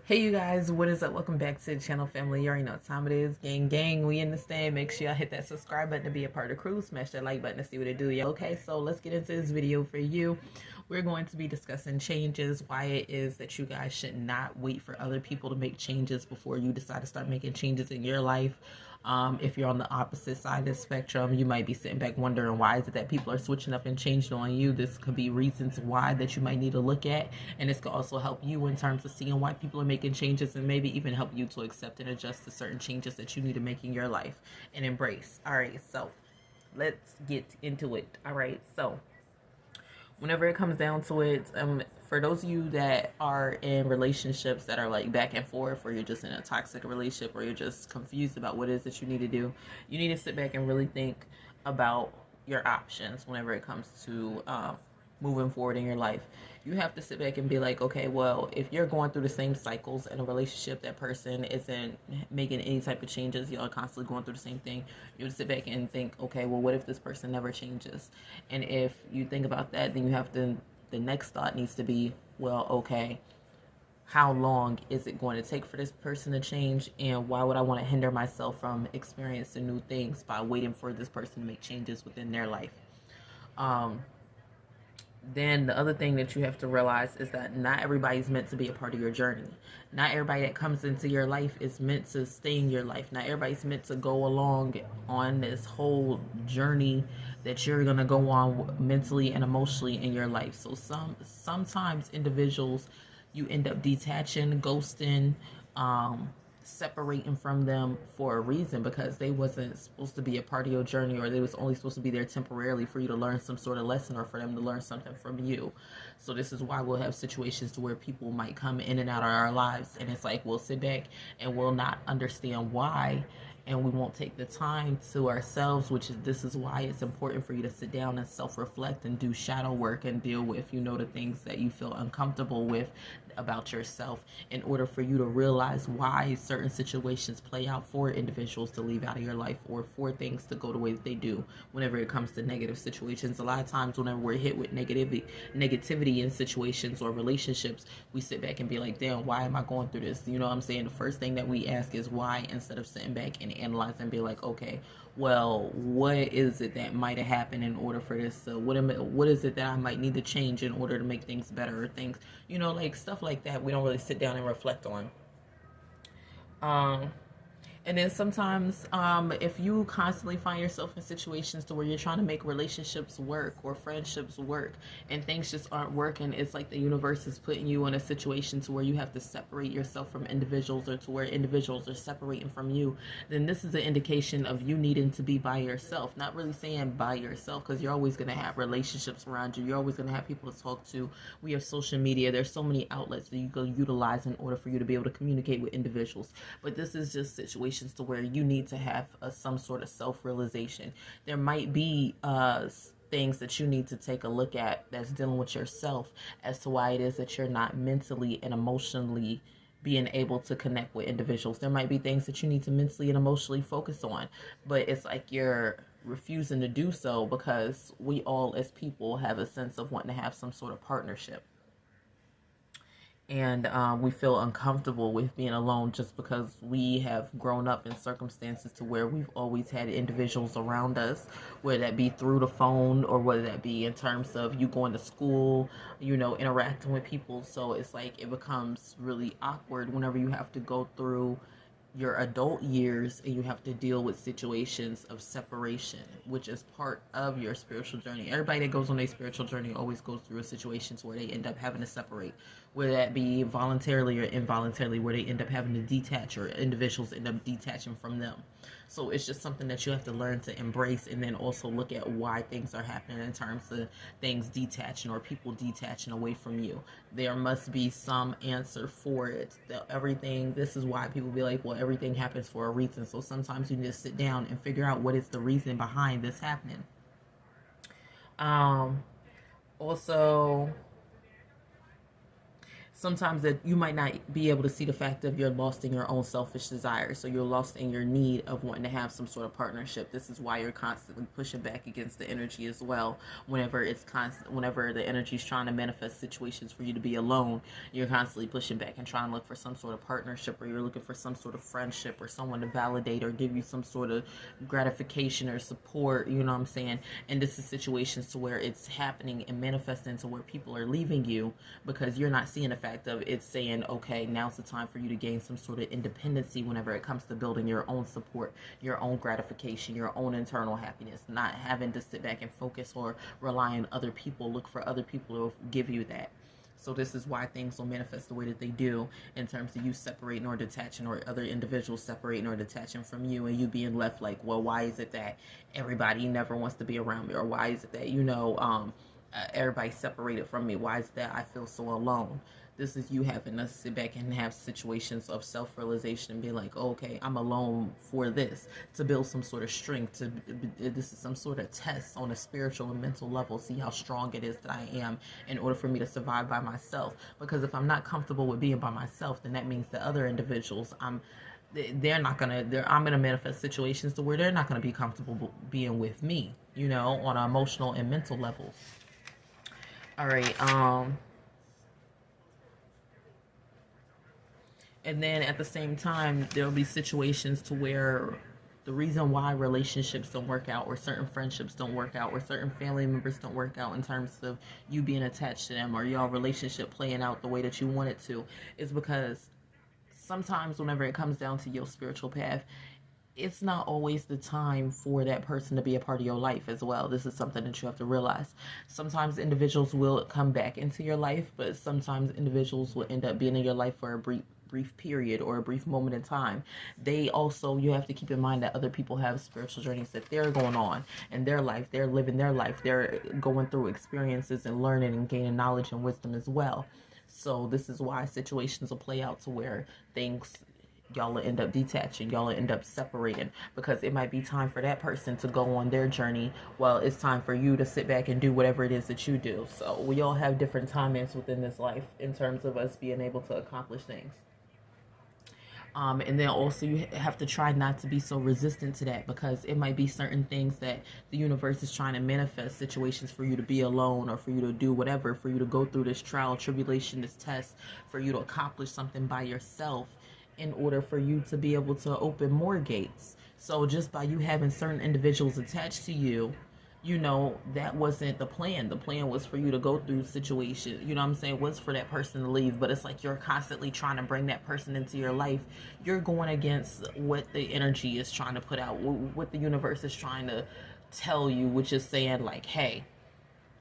Hey you guys, what is up? Welcome back to the channel, family. You already know what time it is. Gang, we in the stand. Make sure y'all hit that subscribe button to be a part of the crew. Smash that like button to see what it do. Yeah, okay, so let's get into this video for you. We're going to be discussing changes, why it is that you guys should not wait for other people to make changes before you decide to start making changes in your life. If you're on the opposite side of the spectrum, you might be sitting back wondering why is it that people are switching up and changing on you. This could be reasons why that you might need to look at, and this could also help you in terms of seeing why people are making changes, and maybe even help you to accept and adjust to certain changes that you need to make in your life and embrace. All right, so let's get into it. All right, so whenever it comes down to it, for those of you that are in relationships that are like back and forth, or you're just in a toxic relationship, or you're just confused about what it is that you need to do, you need to sit back and really think about your options whenever it comes to moving forward in your life. You have to sit back and be like, okay, well, if you're going through the same cycles in a relationship, that person isn't making any type of changes, y'all are constantly going through the same thing, you would sit back and think, okay, well, what if this person never changes? And if you think about that, then you have to, the next thought needs to be, well, okay, how long is it going to take for this person to change, and why would I want to hinder myself from experiencing new things by waiting for this person to make changes within their life? Then the other thing that you have to realize is that not everybody's meant to be a part of your journey. Not everybody that comes into your life is meant to stay in your life. Not everybody's meant to go along on this whole journey that you're going to go on mentally and emotionally in your life. So sometimes individuals, you end up detaching, ghosting, separating from them for a reason, because they wasn't supposed to be a part of your journey, or they was only supposed to be there temporarily for you to learn some sort of lesson, or for them to learn something from you. So this is why we'll have situations to where people might come in and out of our lives, and it's like we'll sit back and we'll not understand why, and we won't take the time to ourselves, which is, this is why it's important for you to sit down and self-reflect and do shadow work and deal with, the things that you feel uncomfortable with about yourself, in order for you to realize why certain situations play out for individuals to leave out of your life, or for things to go the way that they do whenever it comes to negative situations. A lot of times whenever we're hit with negativity in situations or relationships, we sit back and be like, damn, why am I going through this? You know what I'm saying? The first thing that we ask is why, instead of sitting back and analyzing and be like, okay, well, what is it that might have happened in order for this? What is it that I might need to change in order to make things better, or things, like stuff like that. We don't really sit down and reflect on. Um, and then sometimes, if you constantly find yourself in situations to where you're trying to make relationships work or friendships work, and things just aren't working, it's like the universe is putting you in a situation to where you have to separate yourself from individuals, or to where individuals are separating from you. Then this is an indication of you needing to be by yourself. Not really saying by yourself, because you're always going to have relationships around you. You're always going to have people to talk to. We have social media. There's so many outlets that you can utilize in order for you to be able to communicate with individuals. But this is just situations to where you need to have some sort of self-realization. There might be things that you need to take a look at that's dealing with yourself, as to why it is that you're not mentally and emotionally being able to connect with individuals. There might be things that you need to mentally and emotionally focus on, but it's like you're refusing to do so, because we all as people have a sense of wanting to have some sort of partnership, and we feel uncomfortable with being alone, just because we have grown up in circumstances to where we've always had individuals around us, whether that be through the phone, or whether that be in terms of you going to school, interacting with people. So it's like it becomes really awkward whenever you have to go through your adult years and you have to deal with situations of separation, which is part of your spiritual journey. Everybody that goes on a spiritual journey always goes through a situations where they end up having to separate, whether that be voluntarily or involuntarily, where they end up having to detach, or individuals end up detaching from them. So it's just something that you have to learn to embrace, and then also look at why things are happening in terms of things detaching, or people detaching away from you. There must be some answer for it. This is why people be like, well, everything happens for a reason. So sometimes you need to sit down and figure out what is the reason behind this happening. Um, Also, sometimes that you might not be able to see the fact of you're lost in your own selfish desires. So you're lost in your need of wanting to have some sort of partnership. This is why you're constantly pushing back against the energy as well. Whenever the energy is trying to manifest situations for you to be alone, you're constantly pushing back and trying to look for some sort of partnership, or you're looking for some sort of friendship or someone to validate or give you some sort of gratification or support. You know what I'm saying? And this is situations to where it's happening and manifesting to where people are leaving you because you're not seeing the fact of it's saying, okay, now's the time for you to gain some sort of independency whenever it comes to building your own support, your own gratification, your own internal happiness, not having to sit back and focus or rely on other people, look for other people to give you that. So this is why things will manifest the way that they do in terms of you separating or detaching, or other individuals separating or detaching from you, and you being left like, well, why is it that everybody never wants to be around me? Or why is it that, everybody's separated from me? Why is it that I feel so alone? This is you having to sit back and have situations of self-realization and be like, oh, okay, I'm alone for this, to build some sort of strength. This is some sort of test on a spiritual and mental level. See how strong it is that I am in order for me to survive by myself. Because if I'm not comfortable with being by myself, then that means that other individuals, I'm gonna manifest situations to where they're not gonna be comfortable being with me, on an emotional and mental level. All right. And then at the same time, there'll be situations to where the reason why relationships don't work out, or certain friendships don't work out, or certain family members don't work out in terms of you being attached to them, or y'all relationship playing out the way that you want it to, is because sometimes whenever it comes down to your spiritual path, it's not always the time for that person to be a part of your life as well. This is something that you have to realize. Sometimes individuals will come back into your life, but sometimes individuals will end up being in your life for a brief period or a brief moment in time. You have to keep in mind that other people have spiritual journeys that they're going on in their life. They're living their life. They're going through experiences and learning and gaining knowledge and wisdom as well. So this is why situations will play out to where y'all will end up detaching, y'all will end up separating, because it might be time for that person to go on their journey while it's time for you to sit back and do whatever it is that you do. So we all have different timings within this life in terms of us being able to accomplish things. And then also you have to try not to be so resistant to that, because it might be certain things that the universe is trying to manifest, situations for you to be alone, or for you to do whatever, for you to go through this trial, tribulation, this test, for you to accomplish something by yourself in order for you to be able to open more gates. So just by you having certain individuals attached to you, that wasn't the plan. The plan was for you to go through situations, what I'm saying, was for that person to leave. But it's like you're constantly trying to bring that person into your life. You're going against what the energy is trying to put out, what the universe is trying to tell you, which is saying like, hey,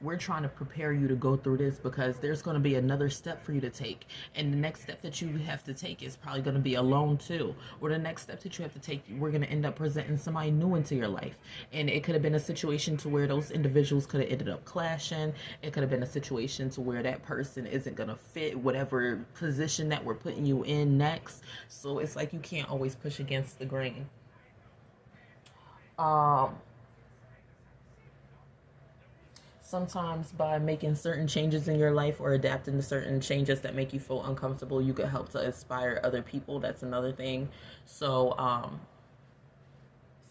we're trying to prepare you to go through this, because there's going to be another step for you to take. And the next step that you have to take is probably going to be alone too. Or the next step that you have to take, we're going to end up presenting somebody new into your life. And it could have been a situation to where those individuals could have ended up clashing. It could have been a situation to where that person isn't going to fit whatever position that we're putting you in next. So it's like you can't always push against the grain. Sometimes by making certain changes in your life or adapting to certain changes that make you feel uncomfortable, you could help to inspire other people. That's another thing. So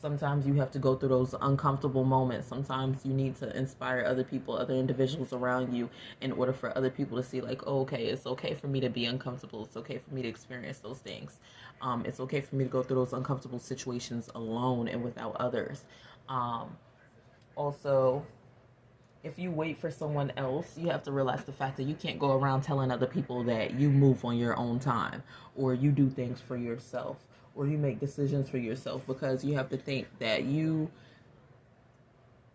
sometimes you have to go through those uncomfortable moments. Sometimes you need to inspire other people, other individuals around you, in order for other people to see like, oh, okay, it's okay for me to be uncomfortable. It's okay for me to experience those things. It's okay for me to go through those uncomfortable situations alone and without others. Also, if you wait for someone else, you have to realize the fact that you can't go around telling other people that you move on your own time, or you do things for yourself, or you make decisions for yourself, because you have to think that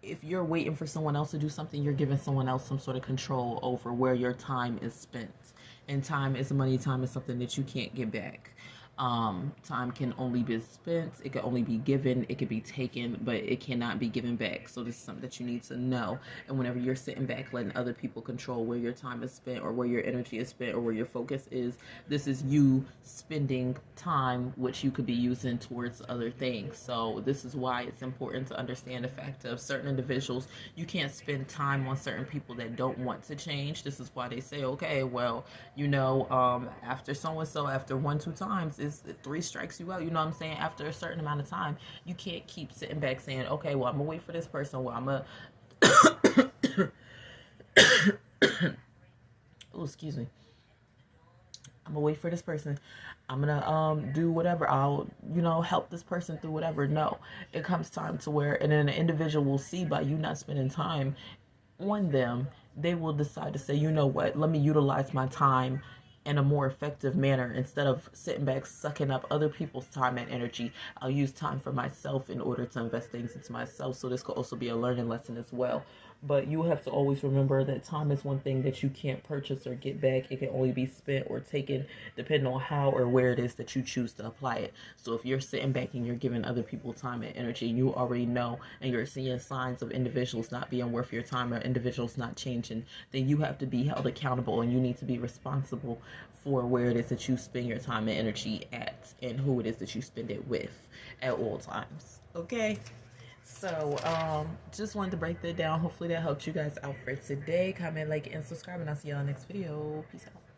if you're waiting for someone else to do something, you're giving someone else some sort of control over where your time is spent. And time is money. Time is something that you can't get back. Time can only be spent, it can only be given, it can be taken, but it cannot be given back. So this is something that you need to know. And whenever you're sitting back letting other people control where your time is spent or where your energy is spent or where your focus is, this is you spending time which you could be using towards other things. So this is why it's important to understand the fact of certain individuals, you can't spend time on certain people that don't want to change. This is why they say, okay, well, after so and so, after 1-2 times, is 3 strikes you out. You know what I'm saying? After a certain amount of time, you can't keep sitting back saying, okay, well, I'm gonna wait for this person. Well, I'm gonna oh, excuse me. I'm gonna wait for this person. I'm gonna do whatever. I'll help this person through whatever. No, it comes time to where, and then an individual will see by you not spending time on them, they will decide to say, you know what, let me utilize my time in a more effective manner. Instead of sitting back sucking up other people's time and energy, I'll use time for myself in order to invest things into myself. So this could also be a learning lesson as well. But you have to always remember that time is one thing that you can't purchase or get back. It can only be spent or taken depending on how or where it is that you choose to apply it. So if you're sitting back and you're giving other people time and energy, and you already know and you're seeing signs of individuals not being worth your time or individuals not changing, then you have to be held accountable and you need to be responsible for where it is that you spend your time and energy at and who it is that you spend it with at all times. Okay? So, just wanted to break that down. Hopefully that helped you guys out for today. Comment, like, and subscribe, and I'll see y'all next video. Peace out.